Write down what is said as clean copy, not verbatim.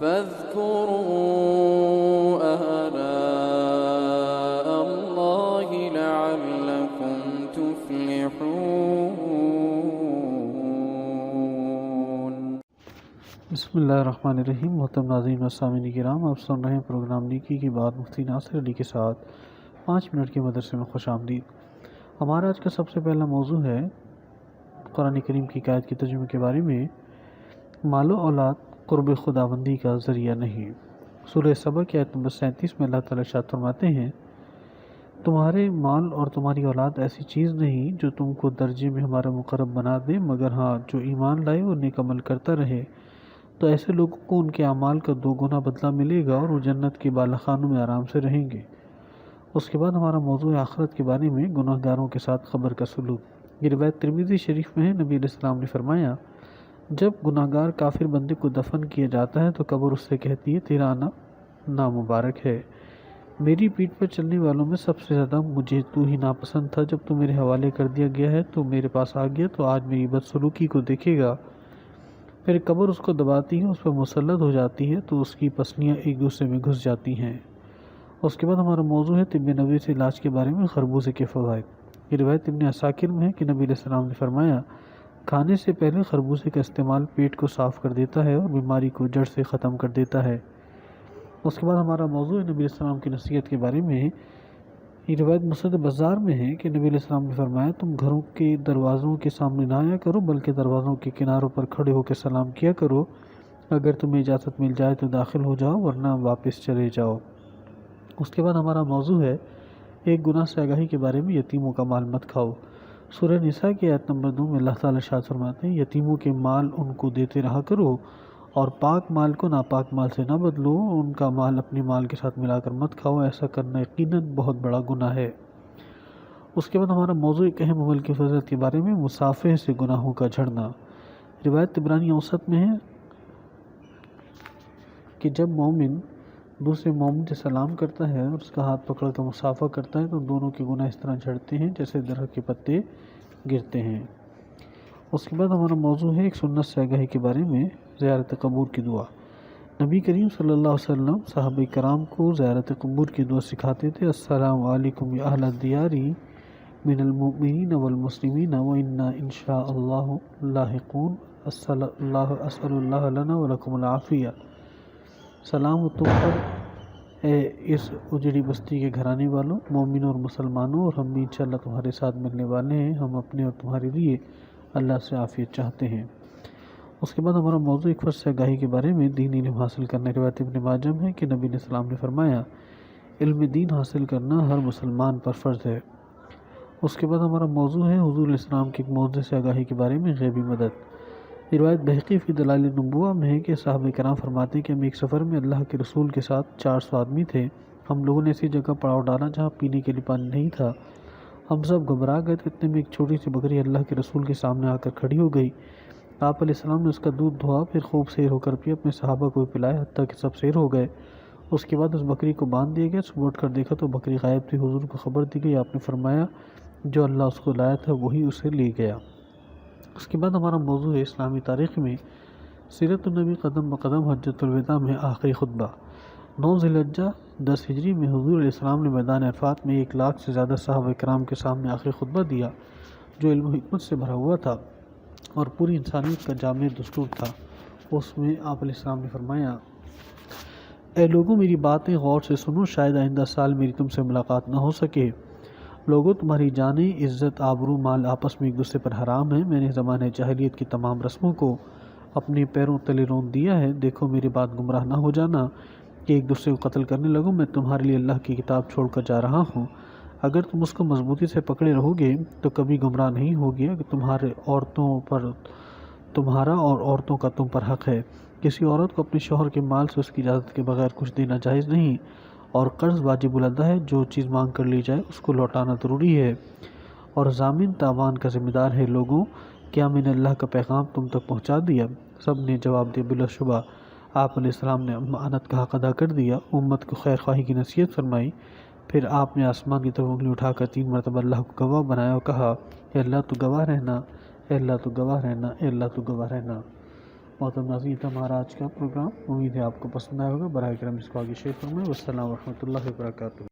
فاذكروا آلاء الله لعلكم تفلحون۔ بسم اللہ الرحمن الرحیم۔ محترم ناظرین و سامعین کرام، آپ سن رہے ہیں پروگرام نیکی کی بات مفتی ناصر علی کے ساتھ 5 منٹ کے مدرسے میں خوش آمدید۔ ہمارا آج کا سب سے پہلا موضوع ہے قرآن کریم کی آیت کے ترجمے کے بارے میں، مال و اولاد قرب خداوندی کا ذریعہ نہیں۔ سورہ سبا کی آیت نمبر 37 میں اللہ تعالیٰ ارشاد فرماتے ہیں، تمہارے مال اور تمہاری اولاد ایسی چیز نہیں جو تم کو درجے میں ہمارا مقرب بنا دے، مگر ہاں جو ایمان لائے اور نیک عمل کرتا رہے، تو ایسے لوگوں کو ان کے اعمال کا 2 گنا بدلہ ملے گا اور وہ جنت کے بالا خانوں میں آرام سے رہیں گے۔ اس کے بعد ہمارا موضوع آخرت کے بارے میں، گناہ گاروں کے ساتھ خبر کا سلوک۔ یہ روایت ترمذی شریف میں ہے، نبی علیہ السلام نے فرمایا، جب گناہ گار کافر بندے کو دفن کیا جاتا ہے تو قبر اس سے کہتی ہے، تیرا آنا نامبارک ہے، میری پیٹھ پر چلنے والوں میں سب سے زیادہ مجھے تو ہی ناپسند تھا، جب تو میرے حوالے کر دیا گیا ہے تو میرے پاس آ گیا، تو آج میری بدسلوکی کو دیکھے گا۔ پھر قبر اس کو دباتی ہے، اس پر مسلط ہو جاتی ہے تو اس کی پسلیاں ایک دوسرے میں گھس جاتی ہیں۔ اس کے بعد ہمارا موضوع ہے طب نبوی سے علاج کے بارے میں، خربوزے کے فوائد۔ یہ روایت ابن عساکر میں ہے کہ نبی علیہ السلام نے فرمایا، کھانے سے پہلے خربوزے کا استعمال پیٹ کو صاف کر دیتا ہے اور بیماری کو جڑ سے ختم کر دیتا ہے۔ اس کے بعد ہمارا موضوع ہے نبی علیہ السلام کی نصیحت کے بارے میں۔ یہ روایت مسند بزار میں ہے کہ نبی علیہ السلام نے فرمایا، تم گھروں کے دروازوں کے سامنے نہ آیا کرو، بلکہ دروازوں کے کناروں پر کھڑے ہو کے سلام کیا کرو، اگر تمہیں اجازت مل جائے تو داخل ہو جاؤ، ورنہ واپس چلے جاؤ۔ اس کے بعد ہمارا موضوع ہے ایک گناہ سے آگاہی کے بارے میں، یتیموں کا مال مت کھاؤ۔ سورہ نساء کی آیت نمبر 2 میں اللہ تعالیٰ ارشاد فرماتے ہیں، یتیموں کے مال ان کو دیتے رہا کرو اور پاک مال کو ناپاک مال سے نہ بدلو، ان کا مال اپنے مال کے ساتھ ملا کر مت کھاؤ، ایسا کرنا یقیناً بہت بڑا گناہ ہے۔ اس کے بعد ہمارا موضوع ایک اہم عمل کی فضیلت کے بارے میں، مسافہ سے گناہوں کا جھڑنا۔ روایت طبرانی اوسط میں ہے کہ جب مومن دوسرے مومن سے سلام کرتا ہے اور اس کا ہاتھ پکڑ کر مصافحہ کرتا ہے تو دونوں کے گناہ اس طرح جھڑتے ہیں جیسے درخت کے پتے گرتے ہیں۔ اس کے بعد ہمارا موضوع ہے ایک سنت سے آگاہی کے بارے میں، زیارت قبور کی دعا۔ نبی کریم صلی اللہ علیہ وسلم صحابہ کرام کو زیارت قبور کی دعا سکھاتے تھے، السلام علیکم یا اہل الدیار من المؤمنین والمسلمین وإنا ان شاء اللہ لاحقون، اسأل اللہ لنا ولکم العافیہ۔ سلام ہو تم پر اے اس اجڑی بستی کے گھرانے والوں، مومنوں اور مسلمانوں، اور ہم بھی انشاءاللہ تمہارے ساتھ ملنے والے ہیں، ہم اپنے اور تمہارے لیے اللہ سے عافیت چاہتے ہیں۔ اس کے بعد ہمارا موضوع ایک فرض سے آگاہی کے بارے میں، دین علم حاصل کرنا۔ روایت ابن ماجہ میں ہے کہ نبی علیہ السلام نے فرمایا، علم دین حاصل کرنا ہر مسلمان پر فرض ہے۔ اس کے بعد ہمارا موضوع ہے حضور علیہ السلام کے ایک معجزے سے آگاہی کے بارے میں، غیبی مدد۔ یہ روایت بہقی فی دلائل النبوہ میں ہے کہ صحابہ کرام فرماتے ہیں کہ ہم ایک سفر میں اللہ کے رسول کے ساتھ 400 آدمی تھے، ہم لوگوں نے ایسی جگہ پڑاؤ ڈالا جہاں پینے کے لیے پانی نہیں تھا، ہم سب گھبرا گئے تو اتنے میں ایک چھوٹی سی بکری اللہ کے رسول کے سامنے آ کر کھڑی ہو گئی۔ آپ علیہ السلام نے اس کا دودھ دھوا، پھر خوب سیر ہو کر پیا، اپنے صحابہ کو بھی پلایا، حتیٰ کہ سب سیر ہو گئے۔ اس کے بعد اس بکری کو باندھ دیا گیا، صبح اٹھ کر دیکھا تو بکری غائب تھی، حضور کو خبر دی گئی، آپ نے فرمایا جو اللہ اس کو لایا تھا وہی اسے لے گیا۔ اس کے بعد ہمارا موضوع ہے اسلامی تاریخ میں، سیرت النبی قدم بقدم، حجۃ الوداع میں آخری خطبہ۔ 9 ذی الحجہ 10 ہجری میں حضور علیہ السلام نے میدان عرفات میں 1 لاکھ سے زیادہ صحابہ کرام کے سامنے آخری خطبہ دیا، جو علم و حکمت سے بھرا ہوا تھا اور پوری انسانیت کا جامع دستور تھا۔ اس میں آپ علیہ السلام نے فرمایا، اے لوگوں میری باتیں غور سے سنو، شاید آئندہ سال میری تم سے ملاقات نہ ہو سکے۔ لوگوں تمہاری جانیں، عزت، آبرو، مال آپس میں ایک دوسرے پر حرام ہے، میں نے زمانہ جاہلیت کی تمام رسموں کو اپنے پیروں تلے رون دیا ہے، دیکھو میری بات گمراہ نہ ہو جانا کہ ایک دوسرے کو قتل کرنے لگو، میں تمہارے لیے اللہ کی کتاب چھوڑ کر جا رہا ہوں، اگر تم اس کو مضبوطی سے پکڑے رہو گے تو کبھی گمراہ نہیں ہوگی کہ تمہارا اور عورتوں کا تم پر حق ہے، کسی عورت کو اپنے شوہر کے مال سے اس کی اجازت کے بغیر کچھ دینا جائز نہیں، اور قرض واجب الادا ہے، جو چیز مانگ کر لی جائے اس کو لوٹانا ضروری ہے، اور ضامن تاوان کا ذمہ دار ہے۔ لوگوں کیا میں نے اللہ کا پیغام تم تک پہنچا دیا؟ سب نے جواب دیا، بلا شبہ آپ علیہ السلام نے امانت کا حق ادا کر دیا، امت کو خیر خواہی کی نصیحت فرمائی، پھر آپ نے آسمان کی طرف انگلی اٹھا کر 3 مرتبہ اللہ کو گواہ بنایا اور کہا، اے اللہ تو گواہ رہنا، اے اللہ تو گواہ رہنا، اے اللہ تو گواہ رہنا۔ محترم ناظرین، تھا ہمارا آج کا پروگرام، امید ہے آپ کو پسند آیا ہوگا۔ براہ کرم اس کو آگے شیئر فرمائیں۔ والسلام ورحمۃ اللہ وبرکاتہ۔